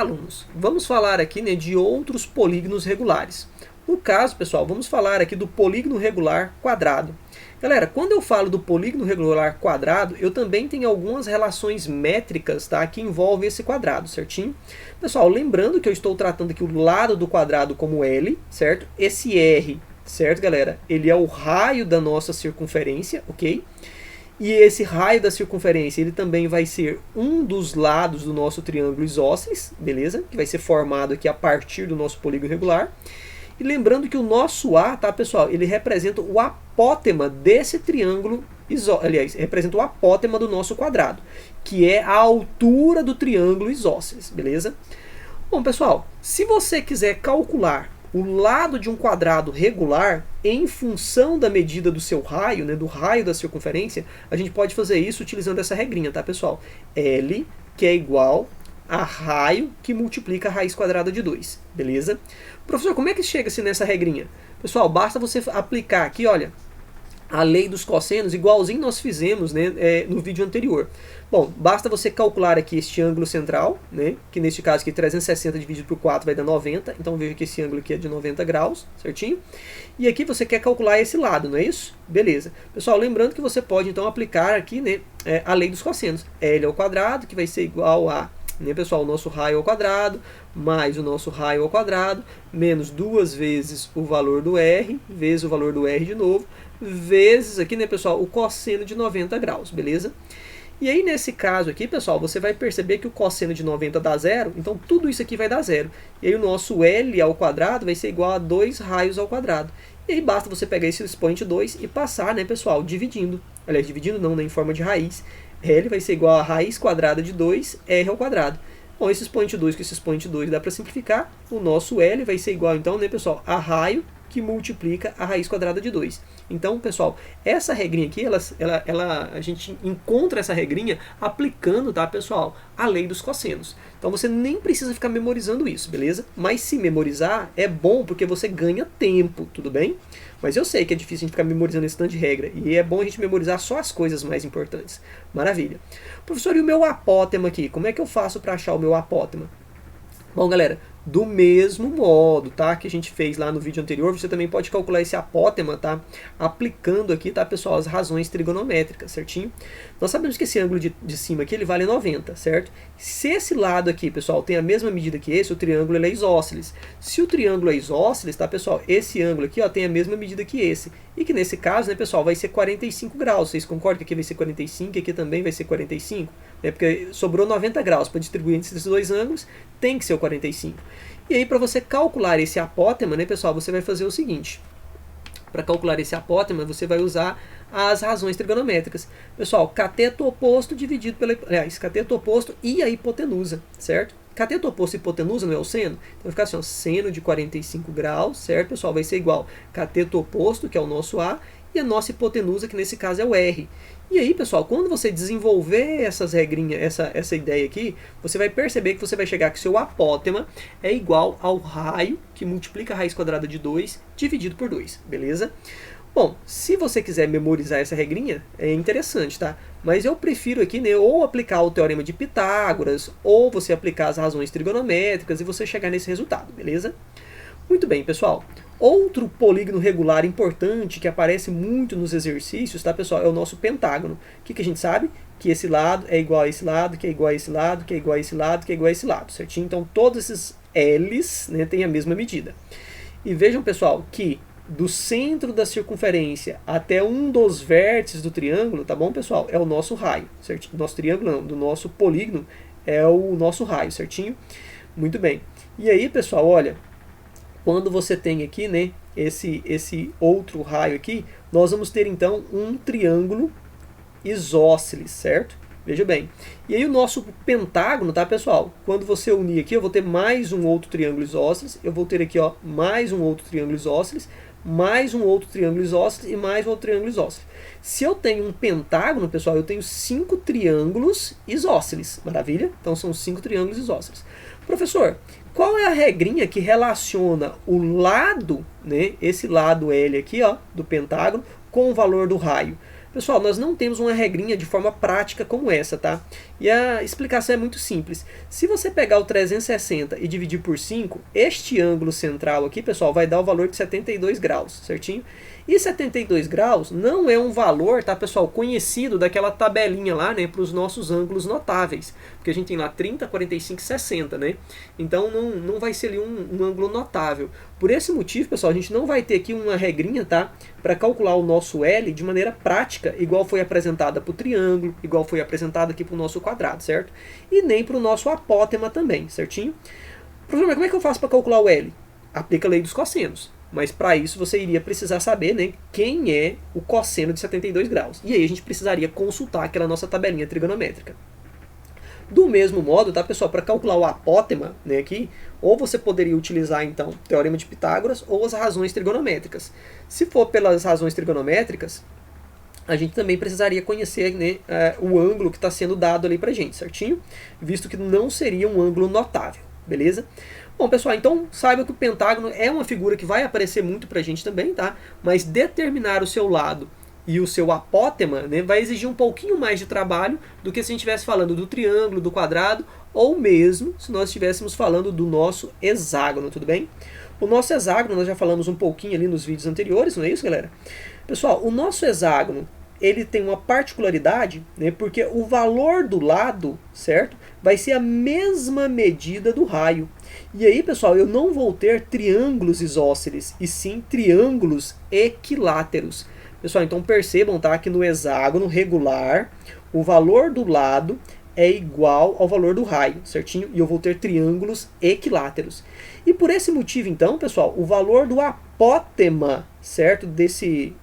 alunos, vamos falar aqui, né, de outros polígonos regulares. No caso, pessoal, vamos falar aqui do polígono regular quadrado. Galera, quando eu falo do polígono regular quadrado, eu também tenho algumas relações métricas, tá, que envolvem esse quadrado, certinho? Pessoal, lembrando que eu estou tratando aqui o lado do quadrado como L, certo? Esse R, certo, galera? Ele é o raio da nossa circunferência, ok? E esse raio da circunferência, ele também vai ser um dos lados do nosso triângulo isósceles, beleza? Que vai ser formado aqui a partir do nosso polígono regular. E lembrando que o nosso A, tá, pessoal, ele representa o apótema desse triângulo aliás, representa o apótema do nosso quadrado, que é a altura do triângulo isósceles, beleza? Bom, pessoal, se você quiser calcular o lado de um quadrado regular em função da medida do seu raio, né, do raio da circunferência, a gente pode fazer isso utilizando essa regrinha, tá, pessoal? L, que é igual a raio que multiplica a raiz quadrada de 2, beleza? Professor, como é que chega-se nessa regrinha? Pessoal, basta você aplicar aqui, olha, a lei dos cossenos, igualzinho nós fizemos, né, no vídeo anterior. Bom, basta você calcular aqui este ângulo central, né, que neste caso aqui 360 dividido por 4 vai dar 90, então veja que esse ângulo aqui é de 90 graus, certinho? E aqui você quer calcular esse lado, não é isso? Beleza. Pessoal, lembrando que você pode então aplicar aqui, né, a lei dos cossenos. L ao quadrado, que vai ser igual a, né, pessoal, o nosso raio ao quadrado, mais o nosso raio ao quadrado, menos 2 vezes o valor do R, vezes o valor do R de novo, vezes aqui, né, pessoal, o cosseno de 90 graus, beleza? E aí, nesse caso aqui, pessoal, você vai perceber que o cosseno de 90 dá zero, então tudo isso aqui vai dar zero. E aí o nosso L ao quadrado vai ser igual a 2 raios ao quadrado. E aí basta você pegar esse expoente 2 e passar, né, pessoal, dividindo. Aliás, dividindo não, né, em forma de raiz. L vai ser igual a raiz quadrada de 2, R ao quadrado. Bom, esse expoente 2 com esse expoente 2 dá para simplificar. O nosso L vai ser igual, então, né, pessoal, a raio que multiplica a raiz quadrada de 2. Então, pessoal, essa regrinha aqui, a gente encontra essa regrinha aplicando, tá, pessoal, a lei dos cossenos. Então você nem precisa ficar memorizando isso, beleza? Mas se memorizar é bom porque você ganha tempo, tudo bem? Mas eu sei que é difícil a gente ficar memorizando esse tanto de regra, e é bom a gente memorizar só as coisas mais importantes. Maravilha. Professor, e o meu apótema aqui? Como é que eu faço para achar o meu apótema? Bom, galera, do mesmo modo, tá, que a gente fez lá no vídeo anterior, você também pode calcular esse apótema, tá, aplicando aqui, tá, pessoal, as razões trigonométricas, certinho? Nós sabemos que esse ângulo de cima aqui, ele vale 90, certo? Se esse lado aqui, pessoal, tem a mesma medida que esse, o triângulo ele é isósceles. Se o triângulo é isósceles, tá, pessoal, esse ângulo aqui, ó, tem a mesma medida que esse. E que nesse caso, né, pessoal, vai ser 45 graus. Vocês concordam que aqui vai ser 45 e aqui também vai ser 45? Né, porque sobrou 90 graus para distribuir entre esses dois ângulos, tem que ser o 45. E aí, para você calcular esse apótema, né, pessoal, você vai fazer o seguinte. Para calcular esse apótema, você vai usar as razões trigonométricas. Pessoal, cateto oposto dividido pela... Aliás, cateto oposto e a hipotenusa, certo? Cateto oposto e hipotenusa não é o seno? Então vai ficar assim, ó, seno de 45 graus, certo, pessoal? Vai ser igual cateto oposto, que é o nosso A, e a nossa hipotenusa, que nesse caso é o R. E aí, pessoal, quando você desenvolver essas regrinhas, essa ideia aqui, você vai perceber que você vai chegar que seu apótema é igual ao raio, que multiplica a raiz quadrada de 2, dividido por 2, beleza? Bom, se você quiser memorizar essa regrinha, é interessante, tá? Mas eu prefiro aqui, né, ou aplicar o teorema de Pitágoras, ou você aplicar as razões trigonométricas e você chegar nesse resultado, beleza? Muito bem, pessoal. Outro polígono regular importante que aparece muito nos exercícios, tá, pessoal, é o nosso pentágono. O que a gente sabe? Que esse lado é igual a esse lado, que é igual a esse lado, que é igual a esse lado, que é igual a esse lado, certinho? Então, todos esses L's, né, têm a mesma medida. E vejam, pessoal, que do centro da circunferência até um dos vértices do triângulo, tá bom, pessoal? É o nosso raio, certinho? Nosso triângulo não, do nosso polígono é o nosso raio, certinho? Muito bem. E aí, pessoal, olha, quando você tem aqui, né, esse outro raio aqui, nós vamos ter então um triângulo isósceles, certo? Veja bem. E aí o nosso pentágono, tá, pessoal? Quando você unir aqui, eu vou ter mais um outro triângulo isósceles, eu vou ter aqui, ó, mais um outro triângulo isósceles, mais um outro triângulo isósceles e mais um outro triângulo isósceles. Se eu tenho um pentágono, pessoal, eu tenho 5 triângulos isósceles. Maravilha? Então são 5 triângulos isósceles. Professor, qual é a regrinha que relaciona o lado, né, esse lado L aqui, ó, do pentágono, com o valor do raio? Pessoal, nós não temos uma regrinha de forma prática como essa, tá? E a explicação é muito simples. Se você pegar o 360 e dividir por 5, este ângulo central aqui, pessoal, vai dar o valor de 72 graus, certinho? E 72 graus não é um valor, tá, pessoal, conhecido daquela tabelinha lá, né, para os nossos ângulos notáveis. Porque a gente tem lá 30, 45 e 60, né? Então não vai ser ali um ângulo notável. Por esse motivo, pessoal, a gente não vai ter aqui uma regrinha, tá, para calcular o nosso L de maneira prática, igual foi apresentada para o triângulo, igual foi apresentada aqui para o nosso quadrado, certo? E nem para o nosso apótema também, certinho? Professor, mas como é que eu faço para calcular o L? Aplica a lei dos cossenos. Mas para isso você iria precisar saber, né, quem é o cosseno de 72 graus. E aí a gente precisaria consultar aquela nossa tabelinha trigonométrica. Do mesmo modo, tá, pessoal, para calcular o apótema, né, aqui, ou você poderia utilizar, então, o teorema de Pitágoras ou as razões trigonométricas. Se for pelas razões trigonométricas, a gente também precisaria conhecer, né, o ângulo que está sendo dado ali para a gente, certinho? Visto que não seria um ângulo notável, beleza? Bom, pessoal, então saiba que o pentágono é uma figura que vai aparecer muito para a gente também, tá? Mas determinar o seu lado e o seu apótema, né, vai exigir um pouquinho mais de trabalho do que se a gente estivesse falando do triângulo, do quadrado, ou mesmo se nós estivéssemos falando do nosso hexágono, tudo bem? O nosso hexágono, nós já falamos um pouquinho ali nos vídeos anteriores, não é isso, galera? Pessoal, o nosso hexágono, ele tem uma particularidade, né, porque o valor do lado, certo, vai ser a mesma medida do raio. E aí, pessoal, eu não vou ter triângulos isósceles, e sim triângulos equiláteros. Pessoal, então percebam, tá, que no hexágono regular, o valor do lado é igual ao valor do raio, certinho? E eu vou ter triângulos equiláteros. E por esse motivo, então, pessoal, o valor do apótema, certo, desse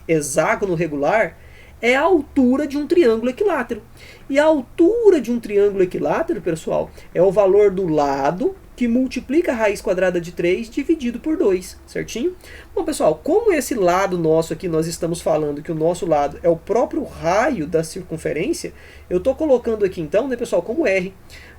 hexágono regular é a altura de um triângulo equilátero. E a altura de um triângulo equilátero, pessoal, é o valor do lado que multiplica a raiz quadrada de 3 dividido por 2, certinho? Bom, pessoal, como esse lado nosso aqui, nós estamos falando que o nosso lado é o próprio raio da circunferência, eu estou colocando aqui então, né, pessoal, como R.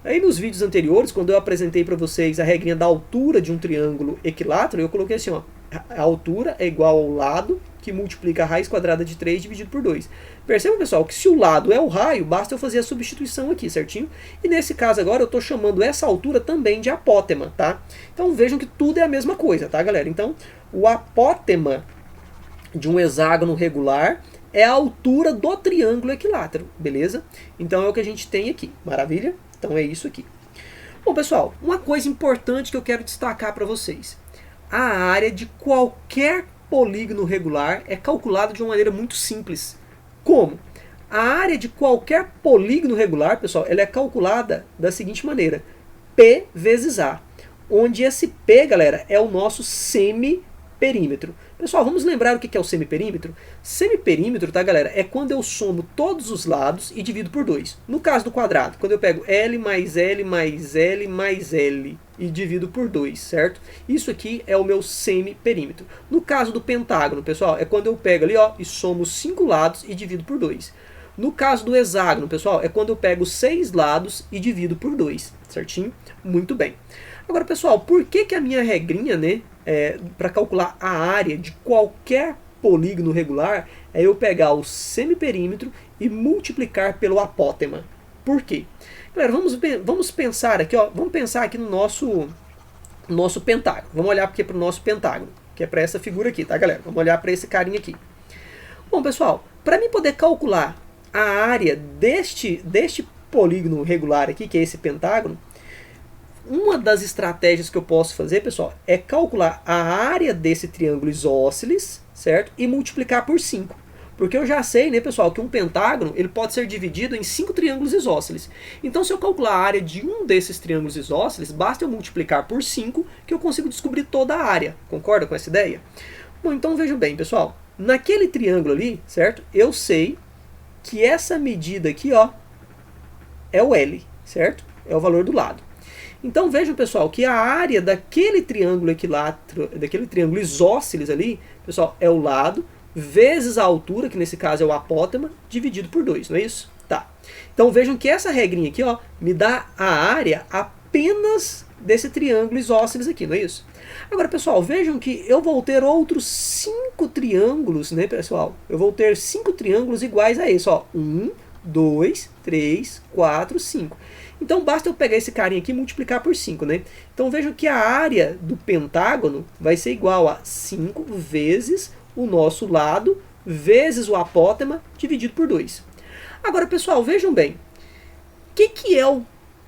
Aí nos vídeos anteriores, quando eu apresentei para vocês a regrinha da altura de um triângulo equilátero, eu coloquei assim, ó, a altura é igual ao lado que multiplica a raiz quadrada de 3 dividido por 2. Percebam, pessoal, que se o lado é o raio, basta eu fazer a substituição aqui, certinho? E nesse caso agora eu estou chamando essa altura também de apótema, tá? Então vejam que tudo é a mesma coisa, tá, galera? Então o apótema de um hexágono regular é a altura do triângulo equilátero, beleza? Então é o que a gente tem aqui, maravilha? Então é isso aqui. Bom, pessoal, uma coisa importante que eu quero destacar para vocês. A área de qualquer polígono regular é calculada de uma maneira muito simples. Como? A área de qualquer polígono regular, pessoal, ela é calculada da seguinte maneira. P vezes A. Onde esse P, galera, é o nosso semiperímetro. Pessoal, vamos lembrar o que é o semiperímetro? Semiperímetro, tá, galera, é quando eu somo todos os lados e divido por 2. No caso do quadrado, quando eu pego L mais L mais L mais L e divido por 2, certo? Isso aqui é o meu semiperímetro. No caso do pentágono, pessoal, é quando eu pego ali, ó, e somo 5 lados e divido por 2. No caso do hexágono, pessoal, é quando eu pego 6 lados e divido por 2, certinho? Muito bem. Agora, pessoal, por que a minha regrinha, né, para calcular a área de qualquer polígono regular é eu pegar o semiperímetro e multiplicar pelo apótema? Por quê? Galera, vamos pensar aqui, ó, vamos pensar aqui no nosso pentágono. Vamos olhar aqui para o nosso pentágono, que é para essa figura aqui, tá, galera? Vamos olhar para esse carinha aqui. Bom, pessoal, para mim poder calcular a área deste polígono regular aqui, que é esse pentágono, uma das estratégias que eu posso fazer, pessoal, é calcular a área desse triângulo isósceles, certo? E multiplicar por 5. Porque eu já sei, né, pessoal, que um pentágono ele pode ser dividido em 5 triângulos isósceles. Então, se eu calcular a área de um desses triângulos isósceles, basta eu multiplicar por 5 que eu consigo descobrir toda a área. Concorda com essa ideia? Bom, então vejam bem, pessoal. Naquele triângulo ali, certo? Eu sei que essa medida aqui, ó, é o L, certo? É o valor do lado. Então vejam, pessoal, que a área daquele triângulo equilátero, daquele triângulo isósceles ali, pessoal, é o lado vezes a altura, que nesse caso é o apótema, dividido por 2, não é isso? Tá. Então vejam que essa regrinha aqui, ó, me dá a área apenas desse triângulo isósceles aqui, não é isso? Agora, pessoal, vejam que eu vou ter outros 5 triângulos, né, pessoal? Eu vou ter 5 triângulos iguais a esse, ó. 1, 2, 3, 4, 5. Então, basta eu pegar esse carinha aqui e multiplicar por 5, né? Então, vejam que a área do pentágono vai ser igual a 5 vezes o nosso lado, vezes o apótema, dividido por 2. Agora, pessoal, vejam bem. O que é o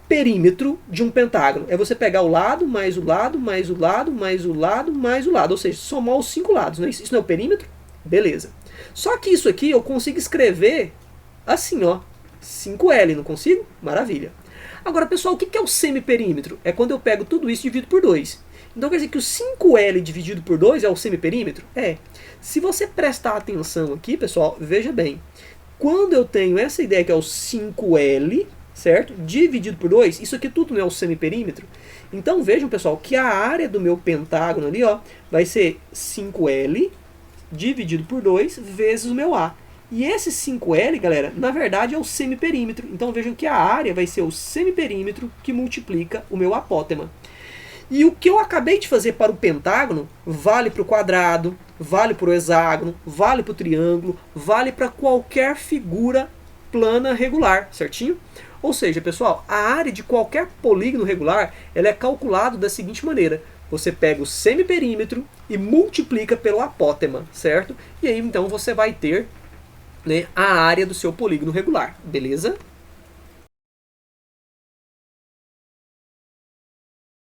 perímetro de um pentágono? É você pegar o lado, mais o lado, mais o lado, mais o lado, mais o lado. Ou seja, somar os 5 lados. Não é isso? Isso não é o perímetro? Beleza. Só que isso aqui eu consigo escrever assim, ó. 5L, não consigo? Maravilha. Agora, pessoal, o que é o semiperímetro? É quando eu pego tudo isso e divido por 2. Então quer dizer que o 5L dividido por 2 é o semiperímetro? É. Se você prestar atenção aqui, pessoal, veja bem. Quando eu tenho essa ideia que é o 5L, certo? Dividido por 2, isso aqui tudo não é o semiperímetro. Então vejam, pessoal, que a área do meu pentágono ali, ó, vai ser 5L dividido por 2 vezes o meu A. E esse 5L, galera, na verdade é o semiperímetro. Então vejam que a área vai ser o semiperímetro que multiplica o meu apótema. E o que eu acabei de fazer para o pentágono vale para o quadrado, vale para o hexágono, vale para o triângulo, vale para qualquer figura plana regular, certinho? Ou seja, pessoal, a área de qualquer polígono regular ela é calculada da seguinte maneira. Você pega o semiperímetro e multiplica pelo apótema, certo? E aí então você vai ter, né, a área do seu polígono regular, beleza?